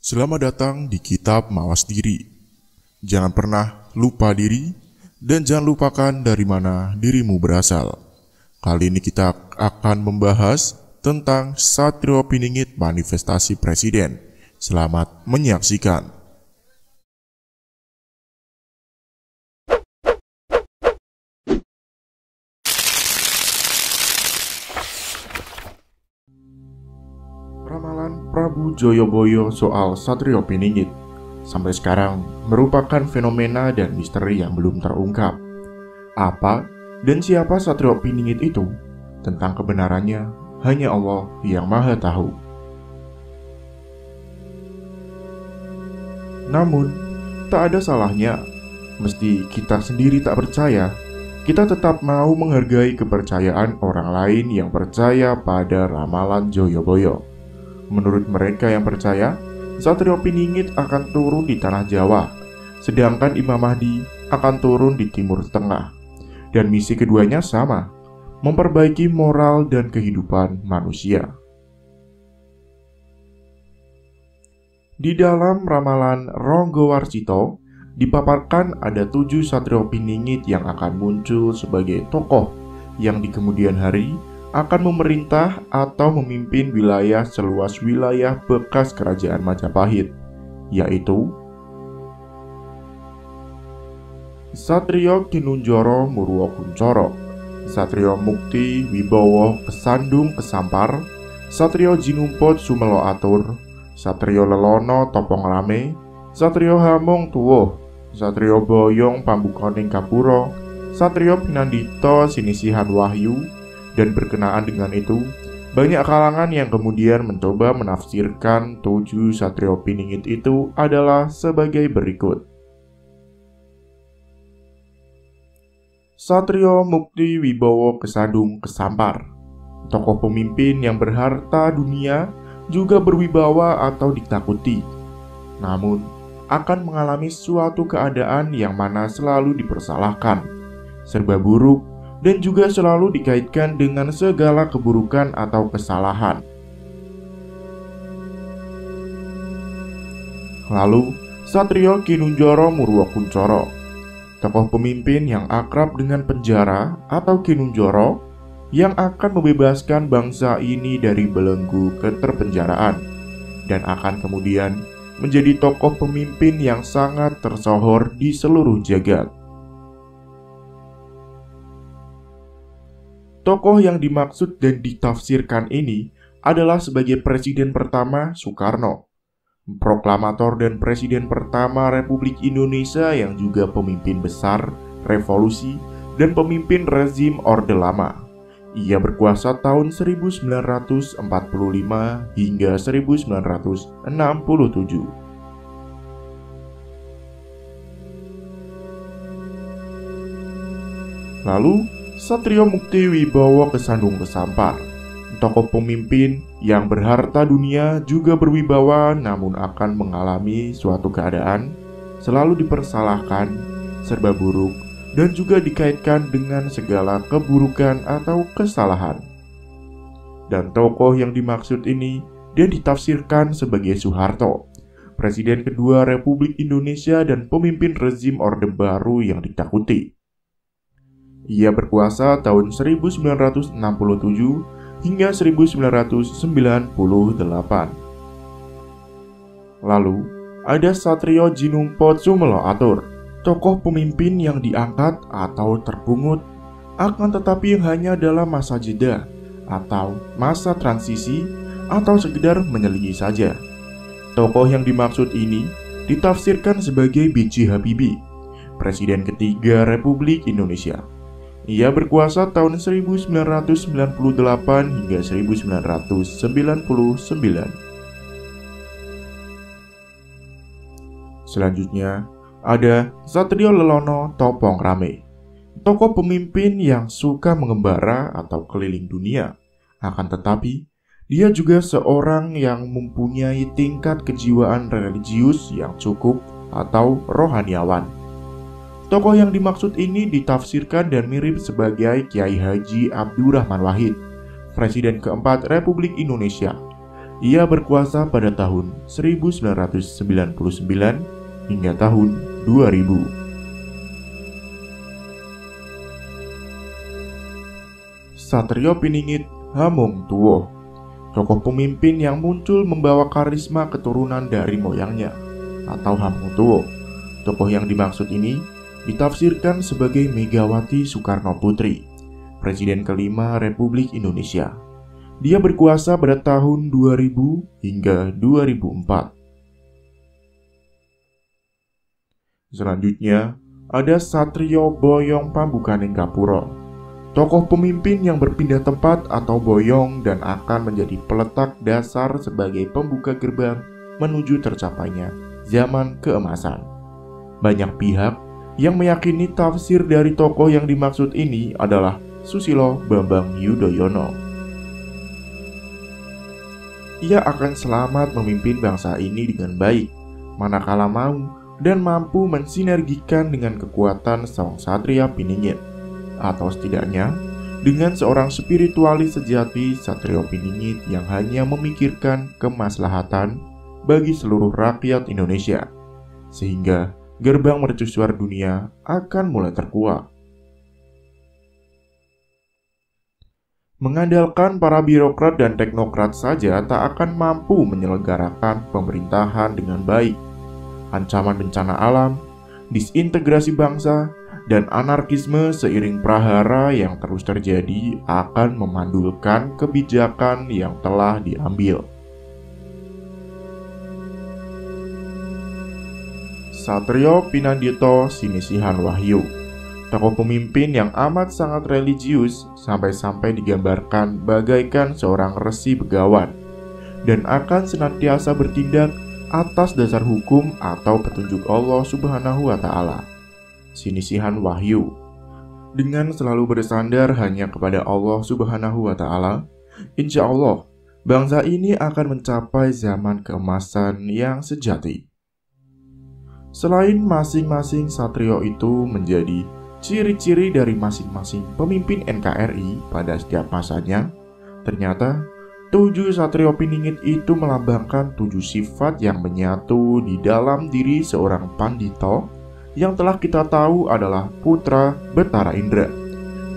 Selamat datang di Kitab Mawas Diri. Jangan pernah lupa diri dan jangan lupakan dari mana dirimu berasal. Kali ini kita akan membahas tentang Satrio Piningit Manifestasi Presiden. Selamat menyaksikan. Ramalan Prabu Joyoboyo soal Satrio Piningit sampai sekarang merupakan fenomena dan misteri yang belum terungkap. Apa dan siapa Satrio Piningit itu? Tentang kebenarannya hanya Allah yang Maha Tahu. Namun, tak ada salahnya, meski kita sendiri tak percaya, kita tetap mau menghargai kepercayaan orang lain yang percaya pada ramalan Joyoboyo. Menurut mereka yang percaya, Satrio Piningit akan turun di tanah Jawa, sedangkan Imam Mahdi akan turun di Timur Tengah. Dan misi keduanya sama, memperbaiki moral dan kehidupan manusia. Di dalam ramalan Ronggowarsito, dipaparkan ada 7 Satrio Piningit yang akan muncul sebagai tokoh yang di kemudian hari akan memerintah atau memimpin wilayah seluas wilayah bekas kerajaan Majapahit, yaitu Satrio Kinunjoro Murwokuncoro, Satrio Mukti Wibowo Kesandung Kesampar, Satrio Jinumpot Sumelo Atur, Satrio Lelono Topong Rame, Satrio Hamung Tuwuh, Satrio Boyong Pambukoning Kapuro, Satrio Pinandito Sinisihan Wahyu. Dan berkenaan dengan itu, banyak kalangan yang kemudian mencoba menafsirkan 7 Satrio Piningit itu adalah sebagai berikut. Satrio Mukti Wibowo Kesandung Kesampar, tokoh pemimpin yang berharta dunia, juga berwibawa atau ditakuti, namun akan mengalami suatu keadaan yang mana selalu dipersalahkan, serba buruk, dan juga selalu dikaitkan dengan segala keburukan atau kesalahan. Lalu, Satrio Kinunjoro Murwokuncoro, tokoh pemimpin yang akrab dengan penjara atau Kinunjoro, yang akan membebaskan bangsa ini dari belenggu keterpenjaraan, dan akan kemudian menjadi tokoh pemimpin yang sangat tersohor di seluruh jagat. Tokoh yang dimaksud dan ditafsirkan ini adalah sebagai presiden pertama Soekarno, proklamator dan presiden pertama Republik Indonesia yang juga pemimpin besar revolusi dan pemimpin rezim Orde Lama. Ia berkuasa tahun 1945 hingga 1967. Lalu, Satrio Mukti Wibowo Kesandung Kesampar, tokoh pemimpin yang berharta dunia juga berwibawa namun akan mengalami suatu keadaan selalu dipersalahkan, serba buruk, dan juga dikaitkan dengan segala keburukan atau kesalahan. Dan tokoh yang dimaksud ini dia ditafsirkan sebagai Soeharto, Presiden kedua Republik Indonesia dan pemimpin rezim Orde Baru yang ditakuti. Ia berkuasa tahun 1967 hingga 1998. Lalu, ada Satrio Jinumpot Sumelo Atur, tokoh pemimpin yang diangkat atau terpungut, akan tetapi hanya dalam masa jeda atau masa transisi atau sekedar menyelingi saja. Tokoh yang dimaksud ini ditafsirkan sebagai B.J. Habibie, Presiden ketiga Republik Indonesia. Ia berkuasa tahun 1998 hingga 1999. Selanjutnya, ada Satrio Lelono Topong Rame, tokoh pemimpin yang suka mengembara atau keliling dunia. Akan tetapi, dia juga seorang yang mempunyai tingkat kejiwaan religius yang cukup atau rohaniawan. Tokoh yang dimaksud ini ditafsirkan dan mirip sebagai Kiai Haji Abdurrahman Wahid, Presiden keempat Republik Indonesia. Ia berkuasa pada tahun 1999 hingga tahun 2000. Satrio Piningit Hamongtuo, tokoh pemimpin yang muncul membawa karisma keturunan dari moyangnya, atau Hamongtuo. Tokoh yang dimaksud ini ditafsirkan sebagai Megawati Soekarno Putri, Presiden kelima Republik Indonesia. Dia berkuasa pada tahun 2000 hingga 2004. Selanjutnya, ada Satrio Boyong Pambukanegapuro, tokoh pemimpin yang berpindah tempat atau boyong dan akan menjadi peletak dasar sebagai pembuka gerbang menuju tercapainya zaman keemasan. Banyak pihak yang meyakini tafsir dari tokoh yang dimaksud ini adalah Susilo Bambang Yudhoyono. Ia akan selamat memimpin bangsa ini dengan baik, manakala mau dan mampu mensinergikan dengan kekuatan Sang Satria Piningit, atau setidaknya dengan seorang spiritualis sejati Satrio Piningit yang hanya memikirkan kemaslahatan bagi seluruh rakyat Indonesia, sehingga gerbang mercusuar dunia akan mulai terkuak. Mengandalkan para birokrat dan teknokrat saja tak akan mampu menyelenggarakan pemerintahan dengan baik. Ancaman bencana alam, disintegrasi bangsa, dan anarkisme seiring prahara yang terus terjadi akan memandulkan kebijakan yang telah diambil. Satrio Pinandito Sinisihan Wahyu, tokoh pemimpin yang amat sangat religius sampai-sampai digambarkan bagaikan seorang resi begawan dan akan senantiasa bertindak atas dasar hukum atau petunjuk Allah Subhanahu wa Ta'ala. Sinisihan Wahyu, dengan selalu bersandar hanya kepada Allah Subhanahu wa Ta'ala, insya Allah bangsa ini akan mencapai zaman keemasan yang sejati. Selain masing-masing satrio itu menjadi ciri-ciri dari masing-masing pemimpin NKRI pada setiap masanya, ternyata 7 Satrio Piningit itu melambangkan 7 sifat yang menyatu di dalam diri seorang pandito yang telah kita tahu adalah putra Betara Indra,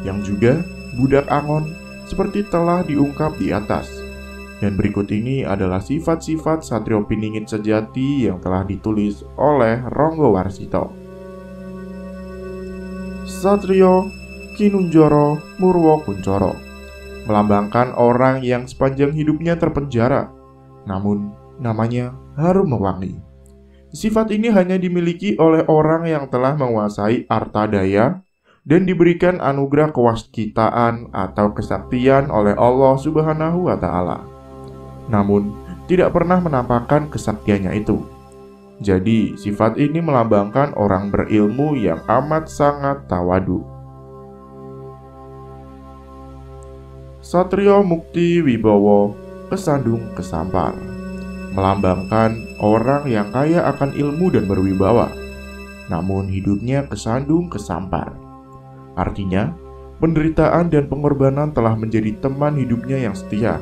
yang juga budak Angon seperti telah diungkap di atas. Dan berikut ini adalah sifat-sifat Satrio Piningit sejati yang telah ditulis oleh Ronggo Warsito. Satrio Kinunjoro Murwo Kuncoro, melambangkan orang yang sepanjang hidupnya terpenjara, namun namanya harum mewangi. Sifat ini hanya dimiliki oleh orang yang telah menguasai arta daya dan diberikan anugerah kewaskitaan atau kesaktian oleh Allah Subhanahu wa Ta'ala, namun tidak pernah menampakkan kesaktiannya itu. Jadi, sifat ini melambangkan orang berilmu yang amat sangat tawadu. Satrio Mukti Wibowo Kesandung Kesampar, melambangkan orang yang kaya akan ilmu dan berwibawa, namun hidupnya kesandung kesampar. Artinya, penderitaan dan pengorbanan telah menjadi teman hidupnya yang setia.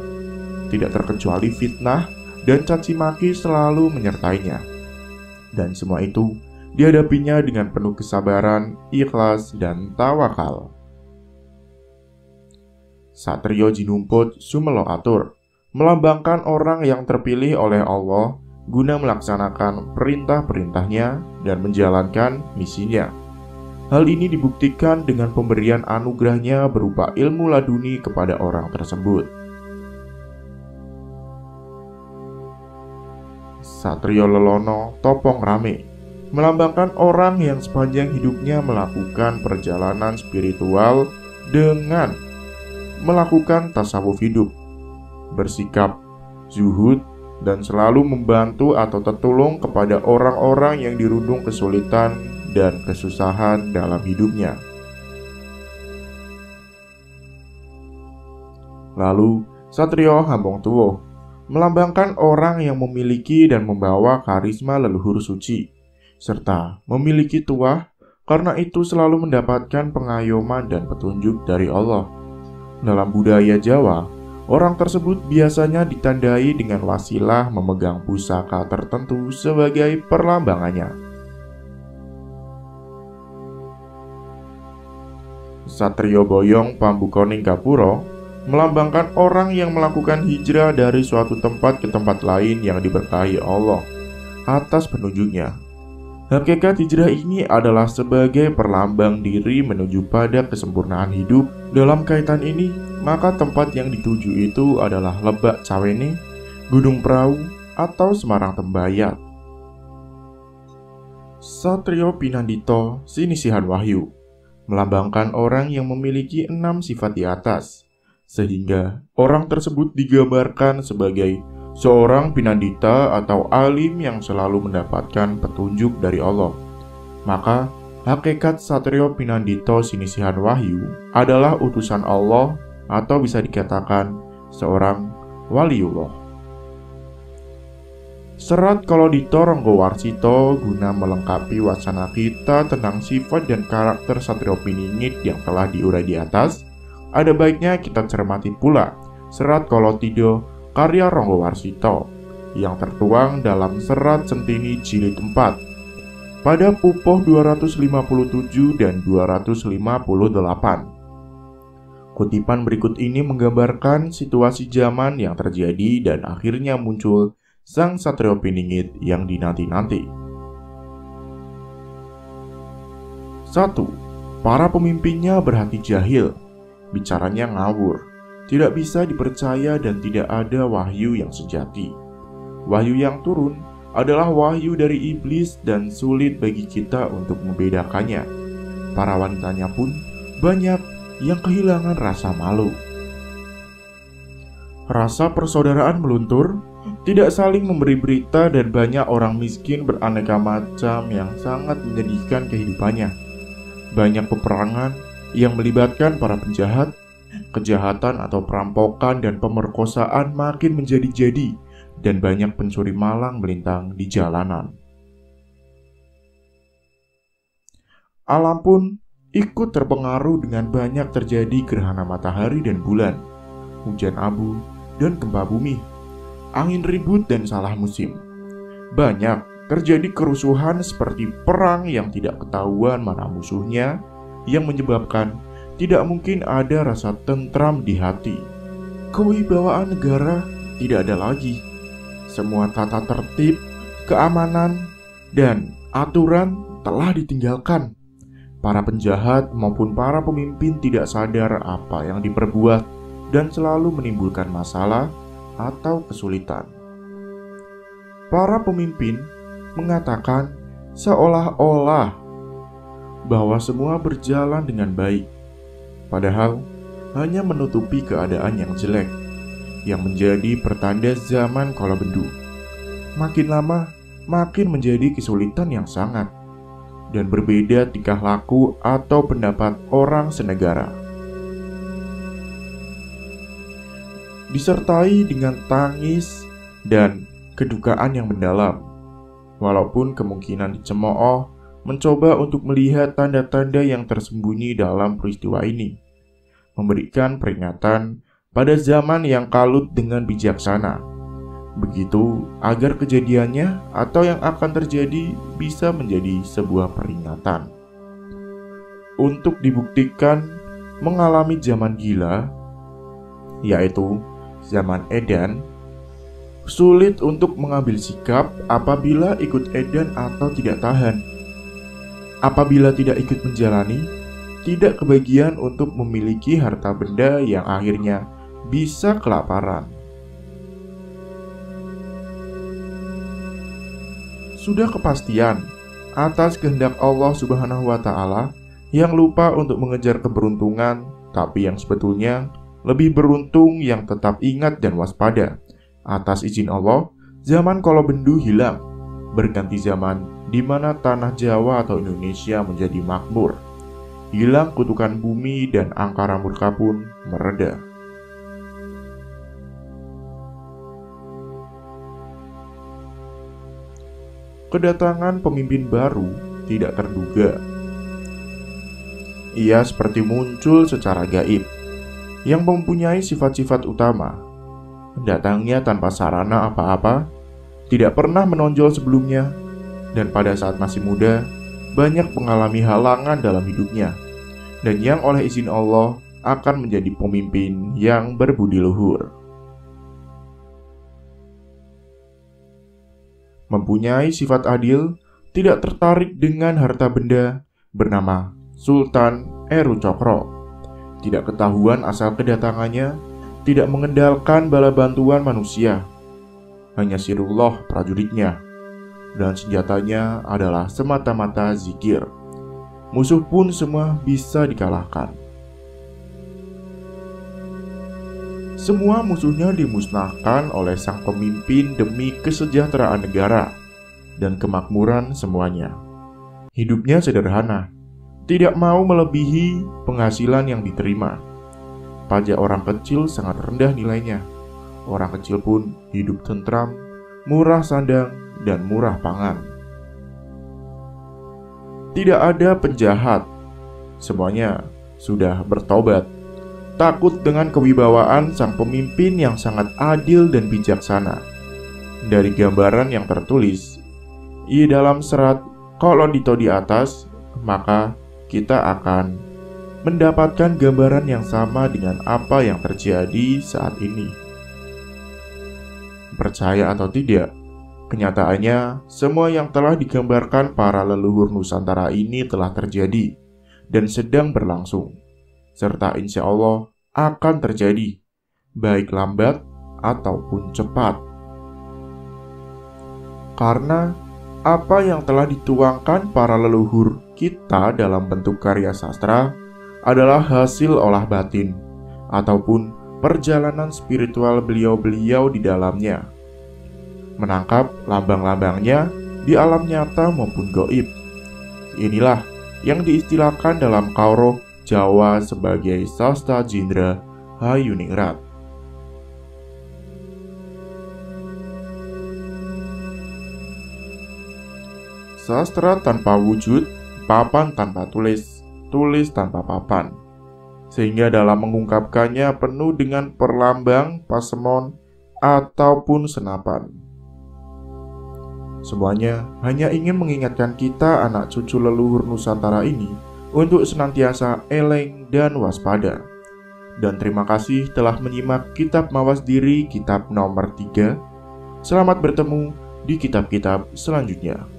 Tidak terkecuali fitnah dan caci maki selalu menyertainya. Dan semua itu dihadapinya dengan penuh kesabaran, ikhlas, dan tawakal. Satrio Jinumput Sumelo Atur, melambangkan orang yang terpilih oleh Allah guna melaksanakan perintah-perintahnya dan menjalankan misinya. Hal ini dibuktikan dengan pemberian anugerahnya berupa ilmu laduni kepada orang tersebut. Satrio Lelono Topong Rame, melambangkan orang yang sepanjang hidupnya melakukan perjalanan spiritual dengan melakukan tasawuf hidup, bersikap zuhud, dan selalu membantu atau tertolong kepada orang-orang yang dirundung kesulitan dan kesusahan dalam hidupnya. Lalu, Satrio Hamongtuo, melambangkan orang yang memiliki dan membawa karisma leluhur suci, serta memiliki tuah, karena itu selalu mendapatkan pengayoman dan petunjuk dari Allah. Dalam budaya Jawa, Orang tersebut biasanya ditandai dengan wasilah memegang pusaka tertentu sebagai perlambangannya. Satrio Boyong Pambukoning Gapuro melambangkan orang yang melakukan hijrah dari suatu tempat ke tempat lain yang diberkahi Allah atas penunjuknya. Hakikat hijrah ini adalah sebagai perlambang diri menuju pada kesempurnaan hidup. Dalam kaitan ini, maka tempat yang dituju itu adalah Lebak Cawene, Gunung Prau, atau Semarang Tembayat. Satrio Pinandito Sinisihan Wahyu melambangkan orang yang memiliki 6 sifat di atas, sehingga orang tersebut digambarkan sebagai seorang pinandita atau alim yang selalu mendapatkan petunjuk dari Allah. Maka, hakikat Satrio Pinandito Sinisihan Wahyu adalah utusan Allah atau bisa dikatakan seorang waliullah. Serat Kolodito Ronggowarsito guna melengkapi wacana kita tentang sifat dan karakter Satrio Piningit yang telah diurai di atas, ada baiknya kita cermati pula Serat Kolotito karya Ronggowarsito yang tertuang dalam Serat Centini Jilid 4 pada pupuh 257 dan 258. Kutipan berikut ini menggambarkan situasi zaman yang terjadi dan akhirnya muncul Sang Satrio Piningit yang dinanti-nanti. 1. Para pemimpinnya berhati jahil, bicaranya ngawur, tidak bisa dipercaya dan tidak ada wahyu yang sejati. Wahyu yang turun adalah wahyu dari iblis dan sulit bagi kita untuk membedakannya. Para wanitanya pun banyak yang kehilangan rasa malu. Rasa persaudaraan meluntur, tidak saling memberi berita, dan banyak orang miskin beraneka macam yang sangat menyedihkan kehidupannya. Banyak peperangan yang melibatkan para penjahat, kejahatan atau perampokan dan pemerkosaan makin menjadi-jadi, dan banyak pencuri malang melintang di jalanan. Alam pun ikut terpengaruh dengan banyak terjadi gerhana matahari dan bulan, hujan abu, dan gempa bumi, angin ribut dan salah musim. Banyak terjadi kerusuhan seperti perang yang tidak ketahuan mana musuhnya, yang menyebabkan tidak mungkin ada rasa tentram di hati. Kewibawaan negara tidak ada lagi. Semua tata tertib, keamanan, dan aturan telah ditinggalkan. Para penjahat maupun para pemimpin tidak sadar apa yang diperbuat dan selalu menimbulkan masalah atau kesulitan. Para pemimpin mengatakan seolah-olah bahwa semua berjalan dengan baik, padahal hanya menutupi keadaan yang jelek, yang menjadi pertanda zaman kolabendu. Makin lama, makin menjadi kesulitan yang sangat, dan berbeda tingkah laku atau pendapat orang senegara. Disertai dengan tangis dan kedukaan yang mendalam. Walaupun kemungkinan dicemooh mencoba untuk melihat tanda-tanda yang tersembunyi dalam peristiwa ini, memberikan peringatan pada zaman yang kalut dengan bijaksana. Begitu agar kejadiannya atau yang akan terjadi bisa menjadi sebuah peringatan. Untuk dibuktikan mengalami zaman gila, yaitu zaman edan, sulit untuk mengambil sikap apabila ikut edan atau tidak tahan. Apabila tidak ikut menjalani, tidak kebagian untuk memiliki harta benda yang akhirnya bisa kelaparan. Sudah kepastian atas kehendak Allah Subhanahu wa Ta'ala yang lupa untuk mengejar keberuntungan, tapi yang sebetulnya lebih beruntung yang tetap ingat dan waspada. Atas izin Allah, zaman kolobendu hilang, berganti zaman di mana tanah Jawa atau Indonesia menjadi makmur. Hilang kutukan bumi dan angkara murka pun mereda. Kedatangan pemimpin baru tidak terduga. Ia seperti muncul secara gaib. yang mempunyai sifat-sifat utama. Datangnya tanpa sarana apa-apa, tidak pernah menonjol sebelumnya, dan pada saat masih muda, banyak mengalami halangan dalam hidupnya, dan yang oleh izin Allah akan menjadi pemimpin yang berbudi luhur. Mempunyai sifat adil, tidak tertarik dengan harta benda, bernama Sultan Eru Cokro. Tidak ketahuan asal kedatangannya, tidak mengendalkan bala bantuan manusia. Hanya sirullah prajuritnya, dan senjatanya adalah semata-mata zikir. Musuh pun semua bisa dikalahkan. Semua musuhnya dimusnahkan oleh sang pemimpin demi kesejahteraan negara dan kemakmuran semuanya. Hidupnya sederhana, tidak mau melebihi penghasilan yang diterima. Pajak orang kecil sangat rendah nilainya. Orang kecil pun hidup tentram, murah sandang, dan murah pangan. Tidak ada penjahat, semuanya sudah bertobat. Takut dengan kewibawaan sang pemimpin yang sangat adil dan bijaksana. Dari gambaran yang tertulis dalam serat Qolodito di atas, maka kita akan mendapatkan gambaran yang sama dengan apa yang terjadi saat ini. Percaya atau tidak, kenyataannya semua yang telah digambarkan para leluhur Nusantara ini telah terjadi dan sedang berlangsung, serta insya Allah akan terjadi, baik lambat ataupun cepat. Karena apa yang telah dituangkan para leluhur kita dalam bentuk karya sastra adalah hasil olah batin ataupun perjalanan spiritual beliau-beliau di dalamnya, menangkap lambang-lambangnya di alam nyata maupun gaib. Inilah yang diistilahkan dalam Kauroh Jawa sebagai Sasta Jindra Hayuningrat. Sastra tanpa wujud, papan tanpa tulis, tulis tanpa papan. Sehingga dalam mengungkapkannya penuh dengan perlambang, pasemon, ataupun senapan. Semuanya hanya ingin mengingatkan kita anak cucu leluhur Nusantara ini untuk senantiasa eleng dan waspada. Dan terima kasih telah menyimak Kitab Mawas Diri kitab nomor 3. Selamat bertemu di kitab-kitab selanjutnya.